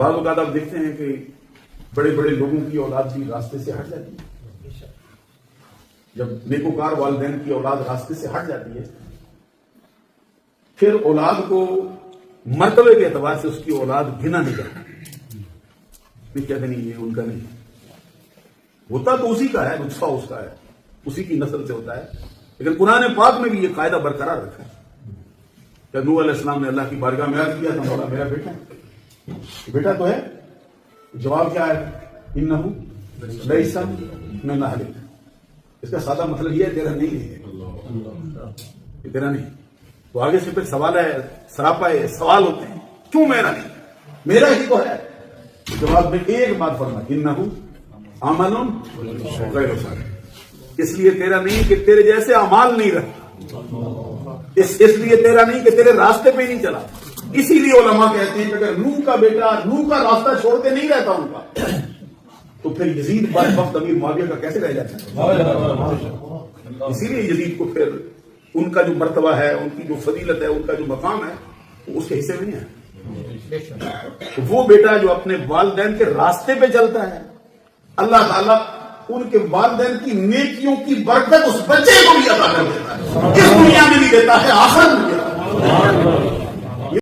بعض اوقات آپ دیکھتے ہیں کہ بڑے بڑے لوگوں کی اولاد بھی راستے سے ہٹ جاتی ہے. جب نیکوکار والدین کی اولاد راستے سے ہٹ جاتی ہے پھر اولاد کو مرتبے کے اعتبار سے اس کی اولاد گنا نہیں جاتی. کہتے نہیں یہ ان کا نہیں ہوتا تو اسی کا ہے، نسخہ اس کا ہے، اسی کی نسل سے ہوتا ہے. لیکن قرآن پاک میں بھی یہ قاعدہ برقرار رکھا ہے. جب نوح علیہ السلام نے اللہ کی بارگاہ میں عرض کیا تھا مولا میرا بیٹا تو ہے، جواب کیا ہے؟ انہ لیس من اہلک. اس کا سادہ مطلب یہ ہے تیرا نہیں ہے، یہ تیرا نہیں. تو آگے سے پھر سوال ہے، سراپا ہے، سوال ہوتے ہیں کیوں میرا نہیں؟ میرا ہی تو ہے. جواب میں ایک بات فرما، انہ عمل غیر صالح. اس لیے تیرا نہیں کہ تیرے جیسے اعمال نہیں رہے، اس لیے تیرا نہیں کہ تیرے راستے پہ نہیں چلا. اسی لیے علماء کہتے ہیں کہ اگر نوح کا بیٹا نوح کا راستہ چھوڑ کے نہیں رہتا ان کا تو پھر یزید بدبخت امیر معاویہ کا کیسے رہ جاتا ہے؟ اسی لیے یزید کو پھر ان کا جو مرتبہ ہے، ان کی جو فضیلت ہے، ان کا جو مقام ہے وہ اس کے حصے میں نہیں ہے. وہ بیٹا جو اپنے والدین کے راستے پہ چلتا ہے، اللہ تعالیٰ ان کے والدین کی نیکیوں کی برکت اس بچے کو بھی عطا کر دیتا ہے. اس دنیا میں بھی دیتا ہے، آخرت میں بھی دیتا ہے.